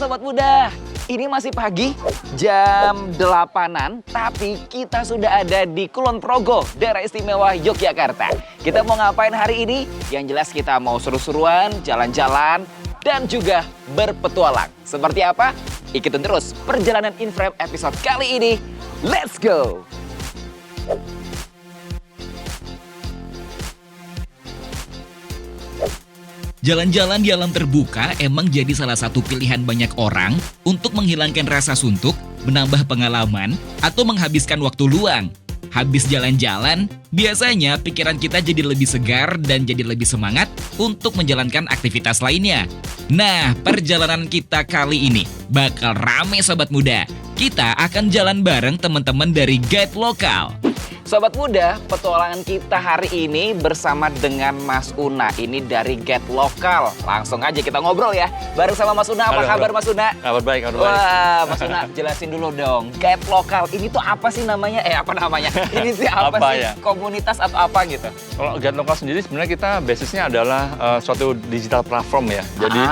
Sobat Muda, ini masih pagi, jam 8-an, tapi kita sudah ada di Kulon Progo, daerah istimewa Yogyakarta. Kita mau ngapain hari ini? Yang jelas kita mau seru-seruan, jalan-jalan, dan juga berpetualang. Seperti apa? Ikutin terus perjalanan InFrame episode kali ini. Let's go! Jalan-jalan di alam terbuka emang jadi salah satu pilihan banyak orang untuk menghilangkan rasa suntuk, menambah pengalaman, atau menghabiskan waktu luang. Habis jalan-jalan, biasanya pikiran kita jadi lebih segar dan jadi lebih semangat untuk menjalankan aktivitas lainnya. Nah, perjalanan kita kali ini bakal rame Sobat Muda. Kita akan jalan bareng teman-teman dari guide lokal. Sobat Muda, petualangan kita hari ini bersama dengan Mas Una. Ini dari guide lokal. Langsung aja kita ngobrol ya. Bareng sama Mas Una. Apa kabar Mas Una? Kabar baik, kabar baik. Wah, Mas Una, jelasin dulu dong. Guide lokal ini tuh apa sih namanya? Apa namanya? Ini sih apa sih? Ya? Komunitas atau apa gitu? Kalau guide lokal sendiri sebenarnya kita basisnya adalah suatu digital platform ya. Jadi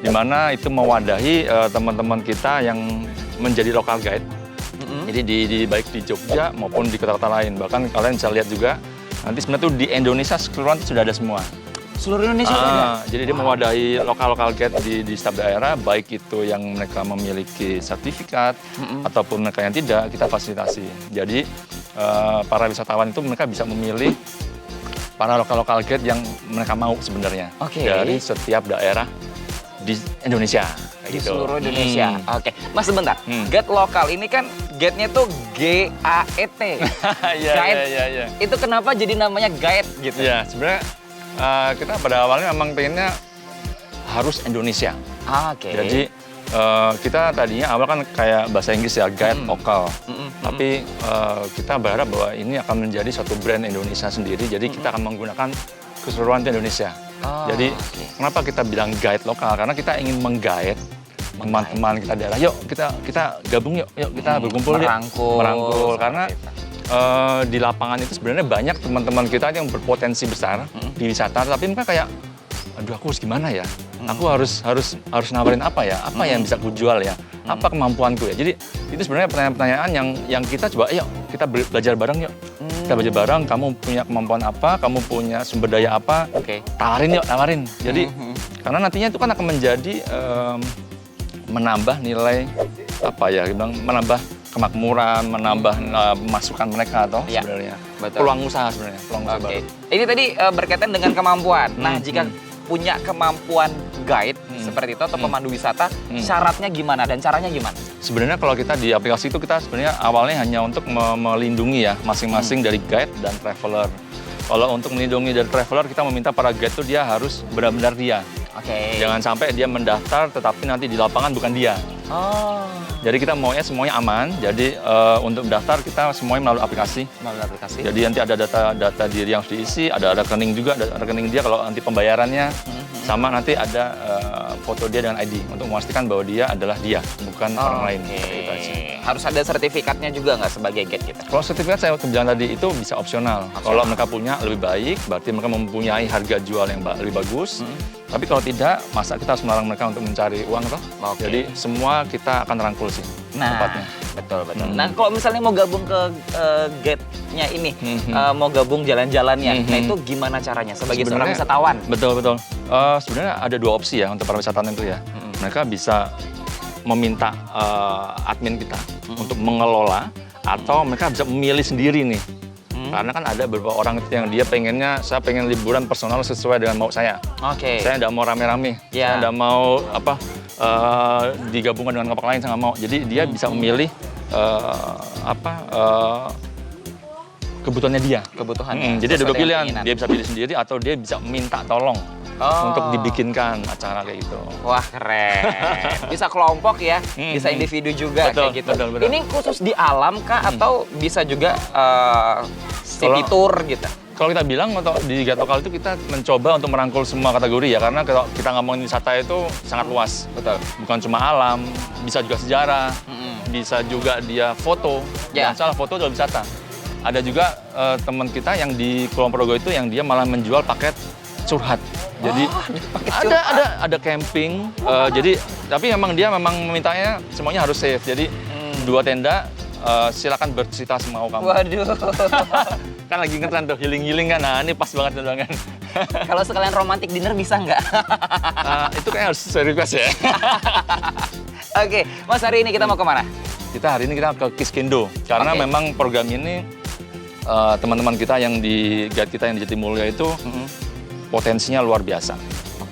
di mana itu mewadahi teman-teman kita yang menjadi local guide. Jadi baik di Jogja maupun di kota-kota lain. Bahkan kalian bisa lihat juga nanti sebenarnya tuh di Indonesia keseluruhan sudah ada semua. Seluruh Indonesia sudah ada? Jadi dia mewadahi lokal-lokal guide di setiap daerah, baik itu yang mereka memiliki sertifikat ataupun mereka yang tidak, kita fasilitasi. Jadi para wisatawan itu mereka bisa memilih para lokal-lokal guide yang mereka mau sebenarnya dari setiap daerah di Indonesia. Di seluruh Indonesia. Oke, Mas sebentar. Guide lokal ini kan guide-nya tuh G-A-E-T. Iya. Itu kenapa jadi namanya guide gitu? Iya, sebenarnya kita pada awalnya memang pengennya harus Indonesia. Jadi kita tadinya awal kan kayak bahasa Inggris ya, guide lokal. Tapi kita berharap bahwa ini akan menjadi suatu brand Indonesia sendiri. Jadi kita akan menggunakan keseluruhan Indonesia. Jadi kenapa kita bilang guide lokal? Karena kita ingin meng-guide teman-teman kita daerah. Yuk kita gabung yuk kita berkumpul merangkul. Karena di lapangan itu sebenarnya banyak teman-teman kita yang berpotensi besar di wisata, tapi mereka kayak, aduh aku harus gimana ya? Aku harus nawarin apa ya? Apa yang bisa aku jual ya? Apa kemampuanku ya? Jadi itu sebenarnya pertanyaan-pertanyaan yang kita coba, yuk kita belajar bareng yuk. Kita belajar bareng, kamu punya kemampuan apa, kamu punya sumber daya apa, tawarin. Jadi karena nantinya itu kan akan menjadi menambah nilai menambah kemakmuran, menambah masukan mereka atau sebenarnya peluang usaha sebenarnya. Baru. Ini tadi berkaitan dengan kemampuan. Nah, jika punya kemampuan guide seperti itu atau pemandu wisata, syaratnya gimana dan caranya gimana? Sebenarnya kalau kita di aplikasi itu kita sebenarnya awalnya hanya untuk melindungi ya masing-masing dari guide dan traveler. Kalau untuk melindungi dari traveler, kita meminta para guide itu dia harus benar-benar dia. Jangan sampai dia mendaftar tetapi nanti di lapangan bukan dia. Jadi kita maunya semuanya aman. Jadi untuk daftar kita semuanya melalui aplikasi. Jadi nanti ada data diri yang harus diisi, ada rekening juga, ada rekening dia kalau nanti pembayarannya. Sama nanti ada foto dia dengan ID untuk memastikan bahwa dia adalah dia, bukan orang lain. Harus ada sertifikatnya juga nggak sebagai guide kita? Kalau sertifikat saya bilang tadi itu bisa opsional. Kalau mereka punya lebih baik, berarti mereka mempunyai harga jual yang lebih bagus. Tapi kalau tidak, masa kita harus melarang mereka untuk mencari uang toh? Jadi semua kita akan rangkul sih. Tempatnya. Betul. Nah, kalau misalnya mau gabung ke guide-nya ini, mau gabung jalan-jalannya, nah itu gimana caranya sebagai seorang wisatawan? Betul. Sebenarnya ada dua opsi ya untuk para wisatawan itu ya. Mereka bisa meminta admin kita untuk mengelola, atau mereka bisa memilih sendiri nih. Karena kan ada beberapa orang yang dia pengennya, saya pengen liburan personal sesuai dengan mau saya. Saya tidak mau rame-rame, saya tidak mau digabungkan dengan kapal lain, saya nggak mau. Jadi dia bisa memilih kebutuhannya dia. Jadi ada dua pilihan, dia bisa pilih sendiri atau dia bisa minta tolong untuk dibikinkan acara kayak gitu. Wah, keren. Bisa kelompok ya, bisa individu juga kayak gitu. Betul. Ini khusus di alam kah atau bisa juga city tour gitu? Kalau kita bilang untuk di guide lokal itu kita mencoba untuk merangkul semua kategori ya, karena kalau kita ngomongin wisata itu sangat luas. Bukan cuma alam, bisa juga sejarah, bisa juga dia foto. Jangan salah, foto juga wisata. Ada juga teman kita yang di Kulon Progo itu yang dia malah menjual paket curhat. Jadi ada camping. Jadi tapi dia memang memintanya semuanya harus safe. Jadi 2 tenda, silakan bercerita semau kamu. Waduh. Kan lagi ngetren tuh healing kan. Nah, ini pas banget banget. Kalau sekalian romantic dinner bisa nggak? Itu kayak harus sesuai request ya. Oke, Mas, hari ini kita mau kemana? Hari ini kita ke Kiskindho. Karena memang program ini teman-teman kita yang di guide kita yang di Jatimulya itu potensinya luar biasa.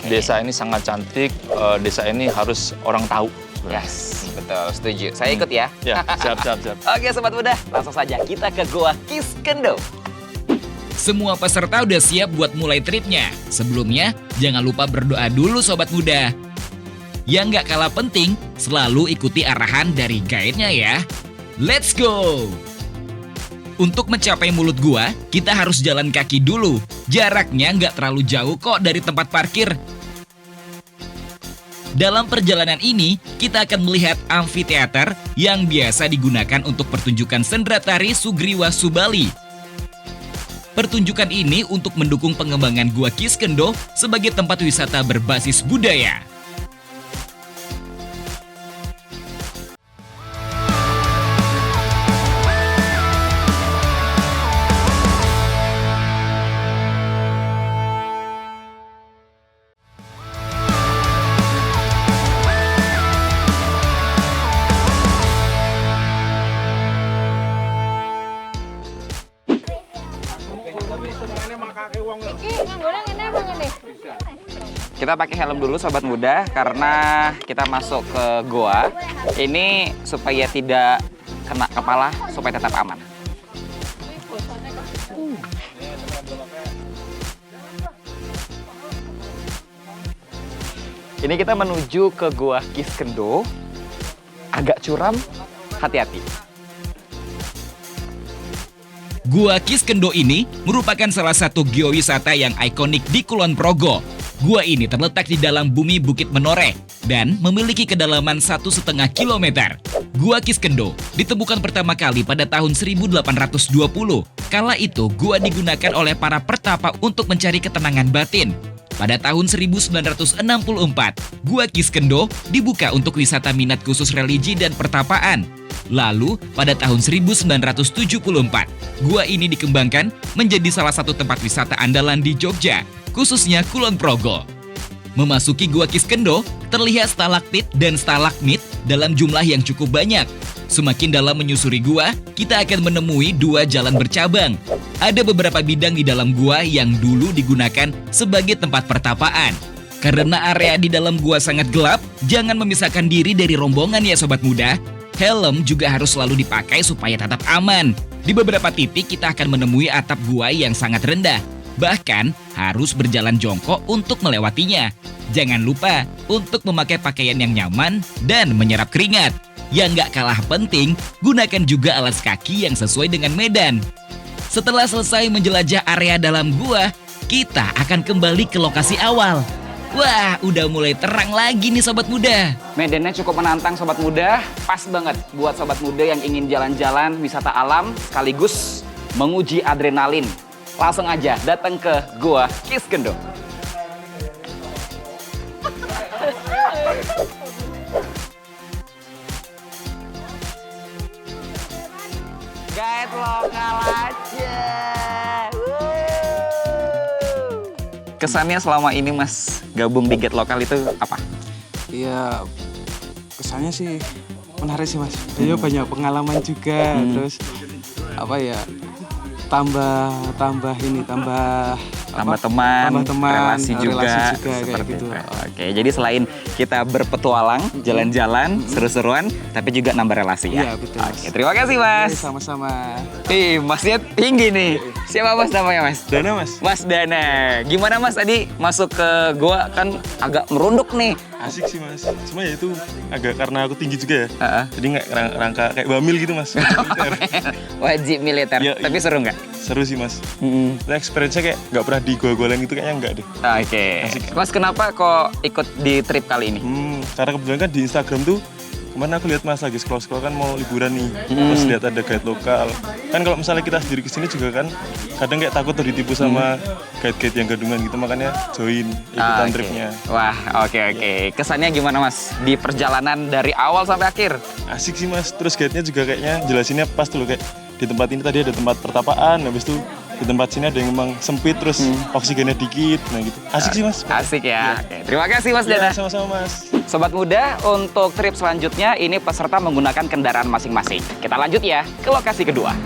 Desa ini sangat cantik, desa ini harus orang tahu. Yes, betul, setuju. Saya ikut ya. Ya, siap. Oke, Sobat Muda, langsung saja kita ke Goa Kiskendho. Semua peserta udah siap buat mulai tripnya. Sebelumnya, jangan lupa berdoa dulu Sobat Muda. Yang nggak kalah penting, selalu ikuti arahan dari guide-nya ya. Let's go! Untuk mencapai mulut gua, kita harus jalan kaki dulu. Jaraknya nggak terlalu jauh kok dari tempat parkir. Dalam perjalanan ini, kita akan melihat amfiteater yang biasa digunakan untuk pertunjukan sendera tari Sugriwa Subali. Pertunjukan ini untuk mendukung pengembangan Gua Kiskendho sebagai tempat wisata berbasis budaya. Kita pakai helm dulu Sobat Muda karena kita masuk ke goa. Ini supaya tidak kena kepala, supaya tetap aman. Ini kita menuju ke Goa Kiskendho. Agak curam, hati-hati. Gua Kiskendho ini merupakan salah satu geowisata yang ikonik di Kulon Progo. Gua ini terletak di dalam bumi Bukit Menoreh dan memiliki kedalaman 1,5 km. Gua Kiskendho ditemukan pertama kali pada tahun 1820. Kala itu, gua digunakan oleh para pertapa untuk mencari ketenangan batin. Pada tahun 1964, Gua Kiskendho dibuka untuk wisata minat khusus religi dan pertapaan. Lalu, pada tahun 1974, gua ini dikembangkan menjadi salah satu tempat wisata andalan di Jogja, khususnya Kulon Progo. Memasuki Gua Kiskendho, terlihat stalaktit dan stalagmit dalam jumlah yang cukup banyak. Semakin dalam menyusuri gua, kita akan menemui 2 jalan bercabang. Ada beberapa bidang di dalam gua yang dulu digunakan sebagai tempat pertapaan. Karena area di dalam gua sangat gelap, jangan memisahkan diri dari rombongan ya Sobat Muda. Helm juga harus selalu dipakai supaya tetap aman. Di beberapa titik kita akan menemui atap gua yang sangat rendah. Bahkan harus berjalan jongkok untuk melewatinya. Jangan lupa untuk memakai pakaian yang nyaman dan menyerap keringat. Yang nggak kalah penting, gunakan juga alas kaki yang sesuai dengan medan. Setelah selesai menjelajah area dalam gua, kita akan kembali ke lokasi awal. Wah, udah mulai terang lagi nih Sobat Muda. Medannya cukup menantang Sobat Muda, pas banget buat Sobat Muda yang ingin jalan-jalan wisata alam sekaligus menguji adrenalin. Langsung aja datang ke Gua Kiskendho. Guide lokal aja. Kesannya selama ini Mas gabung di guide lokal itu apa? Iya, kesannya sih menarik sih Mas. Dia banyak pengalaman juga, terus apa ya? Tambah teman, relasi juga kayak seperti gitu. itu. Oke, jadi selain kita berpetualang, jalan-jalan, seru-seruan, tapi juga nambah relasi ya. Iya, betul. Oke, terima kasih Mas. Sama-sama. Masnya tinggi nih. Siapa Mas namanya Mas? Dana Mas. Mas Dana. Gimana Mas tadi masuk ke gua kan agak merunduk nih. Asik sih Mas, cuma ya itu agak karena aku tinggi juga ya. Heeh. Jadi nggak rangka kayak bamil gitu Mas. Wajib militer, Iya, tapi iya. seru nggak? Seru sih Mas. Nah, experience-nya kayak nggak pernah di gua lain itu kayaknya nggak deh. Oke. Asik. Mas kenapa kok ikut di trip kali ini? Karena kebetulan kan di Instagram tuh kemarin aku lihat Mas lagi scroll kan mau liburan nih, terus lihat ada guide lokal. Kan kalau misalnya kita sendiri kesini juga kan kadang kayak takut tuh ditipu sama guide-guide yang gadungan gitu, makanya join ikutan Oke. tripnya. Wah, oke. Kesannya gimana Mas di perjalanan dari awal sampai akhir? Asik sih Mas, terus guide-nya juga kayaknya jelasinnya pas tuh loh, kayak di tempat ini tadi ada tempat pertapaan, habis itu di tempat sini ada yang emang sempit terus oksigennya dikit, nah gitu. Asik sih Mas. Asik ya. Oke, terima kasih Mas Ya, Dana. sama-sama Mas. Sobat muda, untuk trip selanjutnya ini peserta menggunakan kendaraan masing-masing. Kita lanjut ya ke lokasi kedua.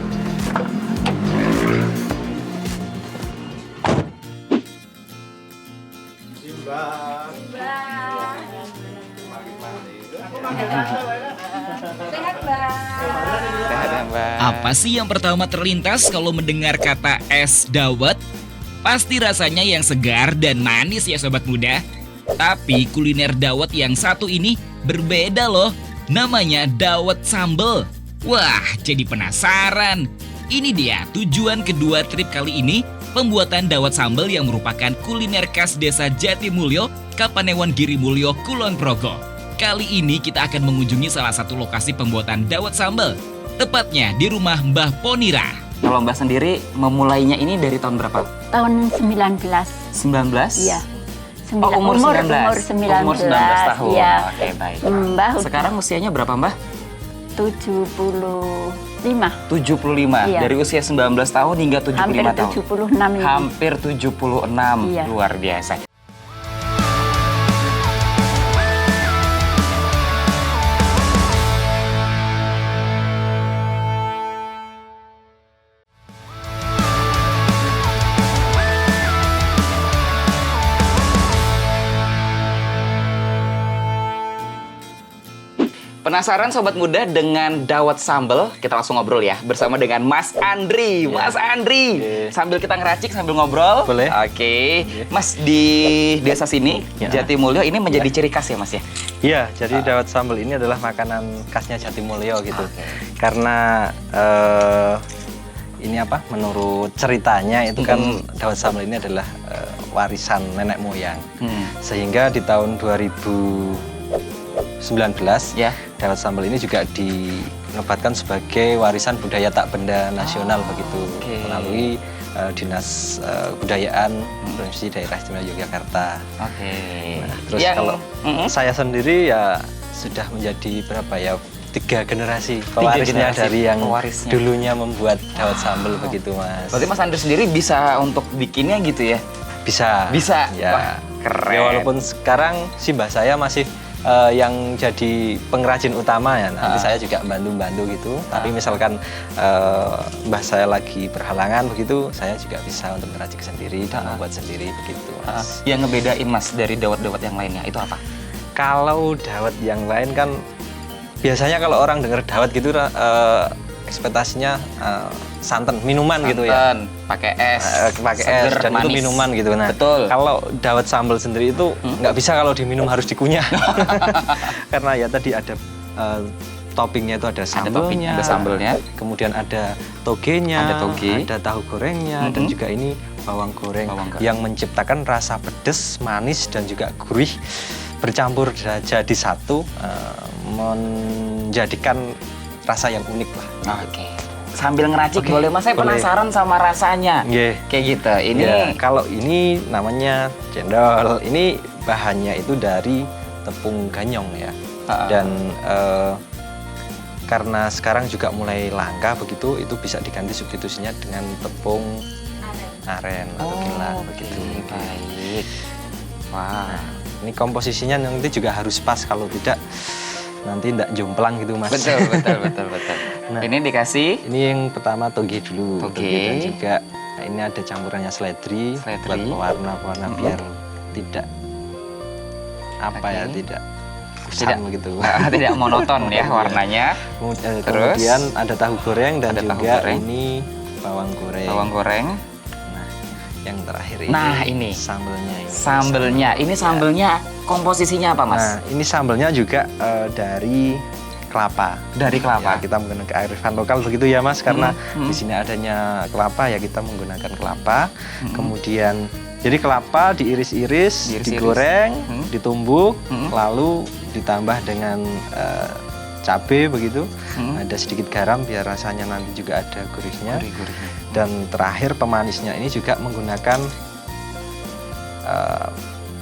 Sehat ya, Mbak. Apa sih yang pertama terlintas kalau mendengar kata es dawet? Pasti rasanya yang segar dan manis ya sobat muda. Tapi kuliner dawet yang satu ini berbeda loh. Namanya dawet sambal. Wah, jadi penasaran. Ini dia tujuan kedua trip kali ini, pembuatan dawet sambal yang merupakan kuliner khas desa Jatimulyo, Kapanewon Girimulyo, Kulon Progo. Kali ini kita akan mengunjungi salah satu lokasi pembuatan dawet sambal, tepatnya di rumah Mbah Ponira. Kalau Mbak sendiri memulainya ini dari tahun berapa? Tahun 19. 19? Iya. Oh, umur 19. Umur 19. Umur 19 tahun. Iya. Oke, baik. Mbah Sekarang usianya berapa, Mbah? 75. 75. Iya. Dari usia 19 tahun hingga 75 Hampir tahun. 76 ini. Hampir 76. Iya. Luar biasa. Penasaran sobat muda dengan dawet sambal? Kita langsung ngobrol ya bersama dengan Mas Andri. Mas Andri, sambil kita ngeracik sambil ngobrol. Boleh. Oke. Mas di desa sini, Jatimulyo ini menjadi ciri khas ya Mas ya? Iya, jadi dawet sambal ini adalah makanan khasnya Jatimulyo gitu. Karena ini apa? Menurut ceritanya itu kan dawet sambal ini adalah warisan nenek moyang. Sehingga di tahun 2019 Ya. dawet sambal ini juga dinobatkan sebagai warisan budaya tak benda nasional begitu melalui Dinas Kebudayaan Provinsi Daerah Istimewa Yogyakarta. Oke. Nah, terus kalau saya sendiri ya sudah menjadi berapa ya 3 generasi pewarisnya generasi dari yang pewarisnya. dulunya membuat dawet sambal begitu Mas. Berarti Mas Andri sendiri bisa untuk bikinnya gitu ya? Bisa. Bisa? Ya. Wah, keren. Ya, walaupun sekarang si mbah saya masih yang jadi pengrajin utama ya. Nanti saya juga bantu-bantu gitu. Tapi misalkan mbah saya lagi berhalangan begitu, saya juga bisa untuk meracik sendiri dan membuat sendiri begitu Mas. Yang ngebedain Mas dari dawet-dawet yang lainnya itu apa? Kalau dawet yang lain kan biasanya kalau orang dengar dawet gitu ekspektasinya santan, minuman gitu ya. Santan, pakai es, Pakai es seger, dan itu manis. minuman gitu. Nah, Betul. kalau dawet sambal sendiri itu nggak bisa kalau diminum harus dikunyah. Karena ya tadi ada toppingnya itu ada topping, sambelnya, ada sambelnya. kemudian ada togenya, Ada toge. ada tahu gorengnya, dan juga ini bawang goreng yang menciptakan rasa pedas, manis dan juga gurih bercampur jadi satu, menjadikan rasa yang unik lah. Oke. Sambil ngeracik Oke, boleh Mas, saya boleh. penasaran sama rasanya. Nggih. Kayak gitu. Ini Ya, kalau ini namanya cendol. Ini bahannya itu dari tepung ganyong ya. Dan karena sekarang juga mulai langka begitu, itu bisa diganti substitusinya dengan tepung aren atau gilang begitu. Baik. Wah. Ini komposisinya nanti juga harus pas, kalau tidak nanti tidak jomplang gitu Mas. Betul. Nah. Ini dikasih Ini yang pertama toge dulu. Toge. Dan juga ini ada campurannya seledri buat pewarna-pewarna biar tidak tidak kusam gitu. Tidak monoton ya warnanya. Kemudian ada tahu goreng dan Ada tahu juga goreng. ini bawang goreng. Bawang goreng. Nah, yang terakhir ini. Nah, ini. Sambelnya ini. Sambelnya. Ini sambelnya komposisinya apa Mas? Nah, ini sambelnya juga dari kelapa. Dari kelapa. Ya, kita menggunakan kearifan lokal begitu ya Mas, karena Hmm. di sini adanya kelapa ya kita menggunakan kelapa. Kemudian jadi kelapa diiris-iris, Diiris-iris. digoreng, Hmm. ditumbuk, Hmm. lalu ditambah dengan cabai begitu, ada sedikit garam biar rasanya nanti juga ada gurihnya. Dan terakhir pemanisnya ini juga menggunakan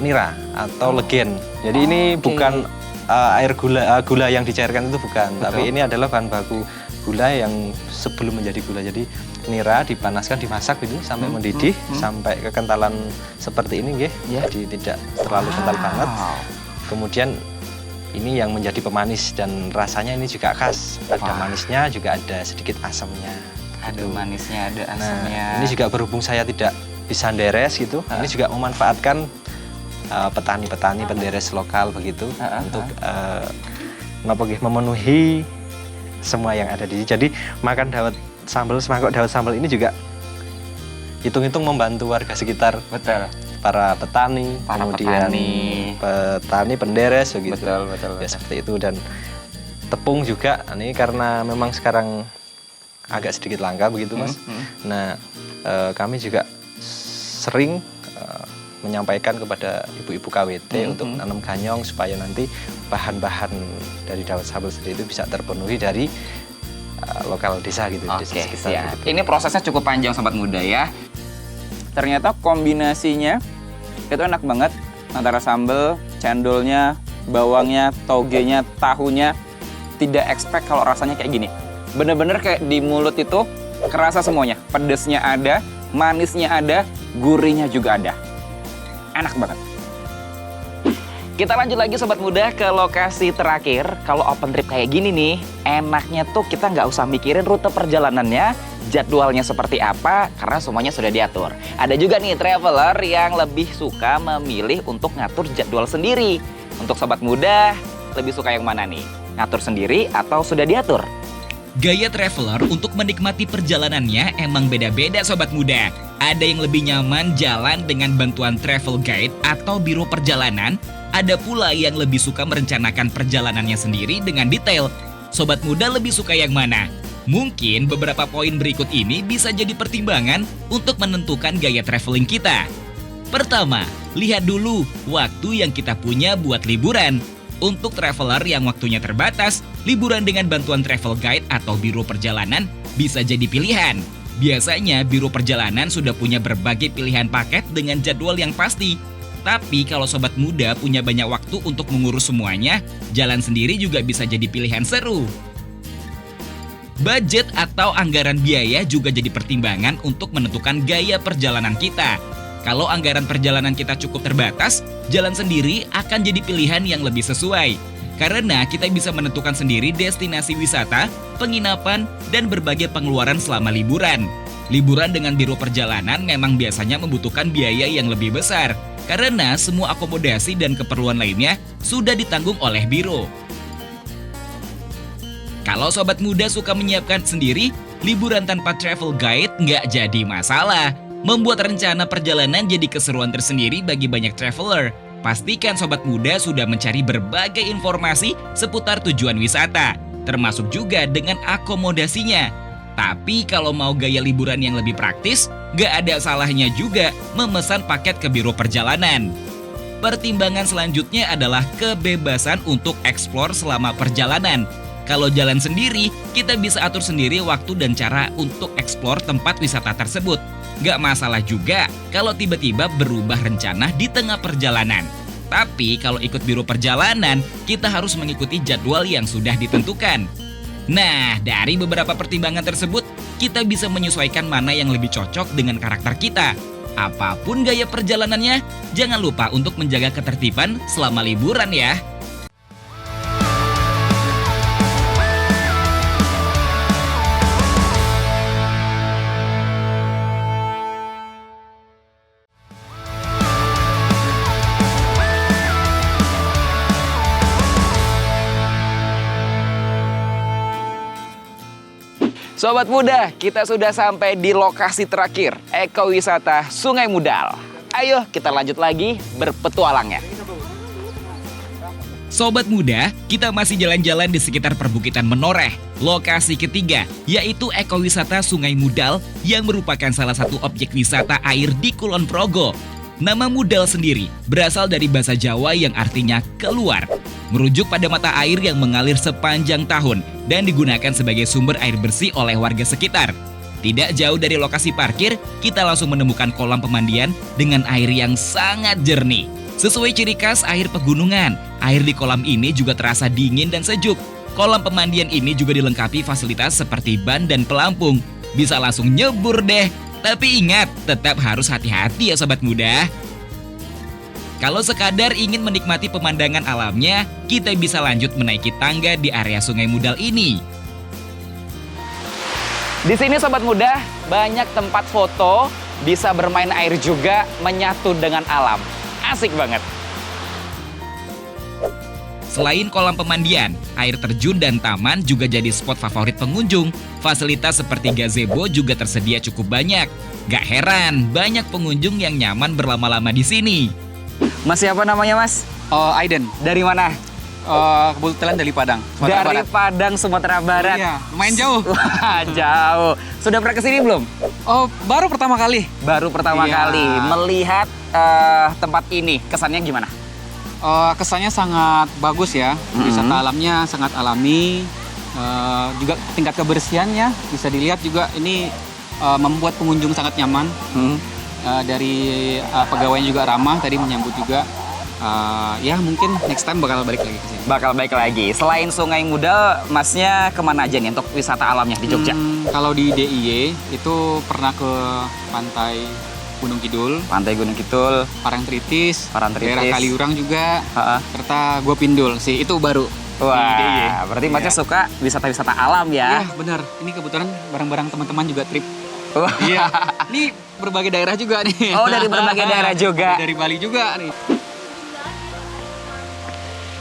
nira atau legen. Jadi ini bukan air gula yang dicairkan itu bukan, tapi ini adalah bahan baku gula yang sebelum menjadi gula. Jadi nira dipanaskan, dimasak gitu sampai mendidih, sampai kekentalan seperti ini nggih. Jadi tidak terlalu kental banget. Kemudian ini yang menjadi pemanis dan rasanya ini juga khas. Ada manisnya, juga ada sedikit asamnya. Ada manisnya, ada asamnya. Ini juga berhubung saya tidak bisa nderes gitu. Ini juga memanfaatkan petani-petani penderes lokal begitu untuk memenuhi semua yang ada di sini. Jadi makan semangkok dawet sambal ini juga hitung-hitung membantu warga sekitar. Betul. Para petani, kemudian petani penderes begitu. Betul. Ya seperti itu. Dan tepung juga, ini karena memang sekarang agak sedikit langka begitu Mas. Nah kami juga sering menyampaikan kepada ibu-ibu KWT untuk nanam ganyong supaya nanti bahan-bahan dari dawet sambal sendiri itu bisa terpenuhi dari lokal desa gitu. Oke, desa sekitar, siap. gitu. Ini prosesnya cukup panjang sobat muda ya. Ternyata kombinasinya itu enak banget antara sambal, cendolnya, bawangnya, togenya, tahunya. Tidak expect kalau rasanya kayak gini. Bener-bener kayak di mulut itu kerasa semuanya. Pedesnya ada, manisnya ada, gurihnya juga ada. Enak banget. Kita lanjut lagi sobat muda ke lokasi terakhir. Kalau open trip kayak gini nih, enaknya tuh kita nggak usah mikirin rute perjalanannya, jadwalnya seperti apa, karena semuanya sudah diatur. Ada juga nih traveler yang lebih suka memilih untuk ngatur jadwal sendiri. Untuk sobat muda, lebih suka yang mana nih? Ngatur sendiri atau sudah diatur? Gaya traveler untuk menikmati perjalanannya emang beda-beda sobat muda. Ada yang lebih nyaman jalan dengan bantuan travel guide atau biro perjalanan. Ada pula yang lebih suka merencanakan perjalanannya sendiri dengan detail. Sobat muda lebih suka yang mana? Mungkin beberapa poin berikut ini bisa jadi pertimbangan untuk menentukan gaya traveling kita. Pertama, lihat dulu waktu yang kita punya buat liburan. Untuk traveler yang waktunya terbatas, liburan dengan bantuan travel guide atau biro perjalanan bisa jadi pilihan. Biasanya biro perjalanan sudah punya berbagai pilihan paket dengan jadwal yang pasti. Tapi kalau sobat muda punya banyak waktu untuk mengurus semuanya, jalan sendiri juga bisa jadi pilihan seru. Budget atau anggaran biaya juga jadi pertimbangan untuk menentukan gaya perjalanan kita. Kalau anggaran perjalanan kita cukup terbatas, jalan sendiri akan jadi pilihan yang lebih sesuai. Karena kita bisa menentukan sendiri destinasi wisata, penginapan, dan berbagai pengeluaran selama liburan. Liburan dengan biro perjalanan memang biasanya membutuhkan biaya yang lebih besar, karena semua akomodasi dan keperluan lainnya sudah ditanggung oleh biro. Kalau sobat muda suka menyiapkan sendiri, liburan tanpa travel guide nggak jadi masalah. Membuat rencana perjalanan jadi keseruan tersendiri bagi banyak traveler. Pastikan sobat muda sudah mencari berbagai informasi seputar tujuan wisata, termasuk juga dengan akomodasinya. Tapi kalau mau gaya liburan yang lebih praktis, nggak ada salahnya juga memesan paket ke biro perjalanan. Pertimbangan selanjutnya adalah kebebasan untuk eksplor selama perjalanan. Kalau jalan sendiri, kita bisa atur sendiri waktu dan cara untuk eksplor tempat wisata tersebut. Gak masalah juga kalau tiba-tiba berubah rencana di tengah perjalanan. Tapi kalau ikut biro perjalanan, kita harus mengikuti jadwal yang sudah ditentukan. Nah, dari beberapa pertimbangan tersebut, kita bisa menyesuaikan mana yang lebih cocok dengan karakter kita. Apapun gaya perjalanannya, jangan lupa untuk menjaga ketertiban selama liburan ya. Sobat muda, kita sudah sampai di lokasi terakhir, ekowisata Sungai Mudal. Ayo kita lanjut lagi berpetualangnya. Sobat muda, kita masih jalan-jalan di sekitar perbukitan Menoreh. Lokasi ketiga, yaitu ekowisata Sungai Mudal yang merupakan salah satu objek wisata air di Kulon Progo. Nama Mudal sendiri berasal dari bahasa Jawa yang artinya keluar, merujuk pada mata air yang mengalir sepanjang tahun dan digunakan sebagai sumber air bersih oleh warga sekitar. Tidak jauh dari lokasi parkir, kita langsung menemukan kolam pemandian dengan air yang sangat jernih. Sesuai ciri khas air pegunungan, air di kolam ini juga terasa dingin dan sejuk. Kolam pemandian ini juga dilengkapi fasilitas seperti ban dan pelampung. Bisa langsung nyebur deh. Tapi ingat, tetap harus hati-hati ya sobat muda. Kalau sekadar ingin menikmati pemandangan alamnya, kita bisa lanjut menaiki tangga di area Sungai Mudal ini. Di sini sobat muda, banyak tempat foto, bisa bermain air juga, menyatu dengan alam. Asik banget. Selain kolam pemandian, air terjun dan taman juga jadi spot favorit pengunjung. Fasilitas seperti gazebo juga tersedia cukup banyak. Gak heran, banyak pengunjung yang nyaman berlama-lama di sini. Mas siapa namanya mas? Aiden, Dari mana? kebetulan dari Padang. Sumatera Dari Barat. Padang, Sumatera Barat. Iya, lumayan jauh. Wah, jauh. Sudah pernah kesini belum? Oh, baru pertama kali. Baru pertama Iya. kali melihat tempat ini. Kesannya gimana? Kesannya sangat bagus ya. Wisata alamnya sangat alami. Juga tingkat kebersihannya bisa dilihat juga ini membuat pengunjung sangat nyaman. Dari pegawainya juga ramah tadi menyambut juga. Ya mungkin next time bakal balik lagi ke sini. Bakal baik lagi. Selain Sungai Mudal, masnya kemana aja nih untuk wisata alamnya di Jogja? Kalau di DIY itu pernah ke pantai Gunung Kidul, Pantai Gunung Kidul, Parangtritis, Parangtritis. daerah Kaliurang juga, Ha-ha. serta Gua Pindul sih itu baru. di DIY. Wah, berarti masnya Iya. suka wisata-wisata alam ya? Iya benar. Ini kebetulan bareng-bareng teman-teman juga trip. Wah. Iya. Ini berbagai daerah juga nih. Oh, dari berbagai daerah juga. Dari Bali juga nih.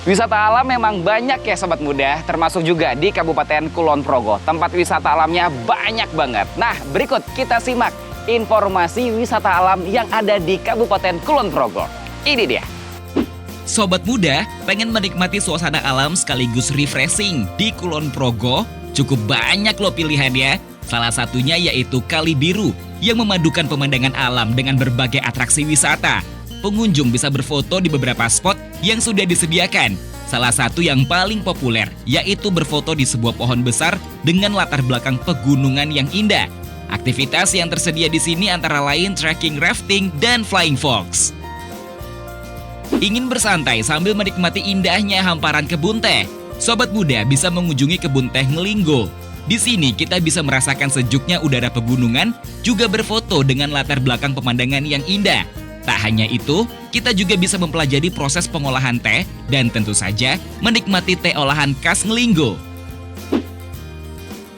Wisata alam memang banyak ya sobat muda, termasuk juga di Kabupaten Kulon Progo. Tempat wisata alamnya banyak banget. Nah, berikut kita simak informasi wisata alam yang ada di Kabupaten Kulon Progo. Ini dia. Sobat muda, pengen menikmati suasana alam sekaligus refreshing di Kulon Progo? Cukup banyak loh pilihannya. Salah satunya yaitu Kali Biru yang memadukan pemandangan alam dengan berbagai atraksi wisata. Pengunjung bisa berfoto di beberapa spot yang sudah disediakan. Salah satu yang paling populer yaitu berfoto di sebuah pohon besar dengan latar belakang pegunungan yang indah. Aktivitas yang tersedia di sini antara lain trekking, rafting, dan flying fox. Ingin bersantai sambil menikmati indahnya hamparan kebun teh? Sobat muda bisa mengunjungi kebun teh Ngelinggo. Di sini kita bisa merasakan sejuknya udara pegunungan, juga berfoto dengan latar belakang pemandangan yang indah. Tak hanya itu, kita juga bisa mempelajari proses pengolahan teh dan tentu saja menikmati teh olahan khas Ngelinggo.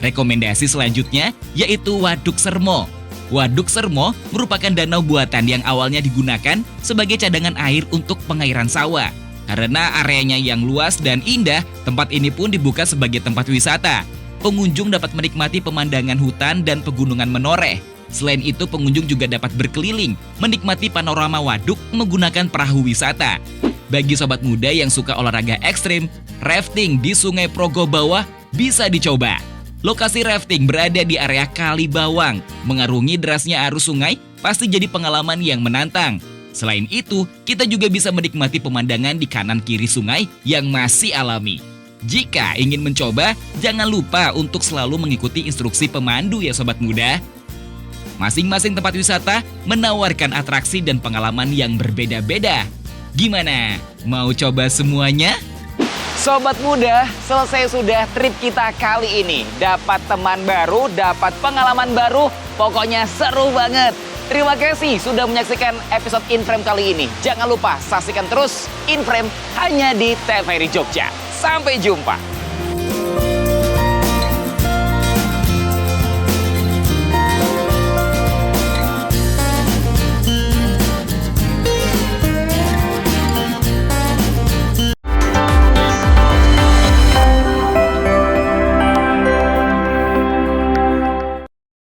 Rekomendasi selanjutnya yaitu Waduk Sermo. Waduk Sermo merupakan danau buatan yang awalnya digunakan sebagai cadangan air untuk pengairan sawah. Karena areanya yang luas dan indah, tempat ini pun dibuka sebagai tempat wisata. Pengunjung dapat menikmati pemandangan hutan dan pegunungan menoreh. Selain itu, pengunjung juga dapat berkeliling, menikmati panorama waduk menggunakan perahu wisata. Bagi sobat muda yang suka olahraga ekstrim, rafting di Sungai Progo Bawah bisa dicoba. Lokasi rafting berada di area Kali Bawang. Mengarungi derasnya arus sungai pasti jadi pengalaman yang menantang. Selain itu, kita juga bisa menikmati pemandangan di kanan kiri sungai yang masih alami. Jika ingin mencoba, jangan lupa untuk selalu mengikuti instruksi pemandu ya sobat muda. Masing-masing tempat wisata menawarkan atraksi dan pengalaman yang berbeda-beda. Gimana? Mau coba semuanya? Sobat muda, selesai sudah trip kita kali ini. Dapat teman baru, dapat pengalaman baru, pokoknya seru banget. Terima kasih sudah menyaksikan episode InFrame kali ini. Jangan lupa saksikan terus InFrame hanya di TVRI Jogja. Sampai jumpa.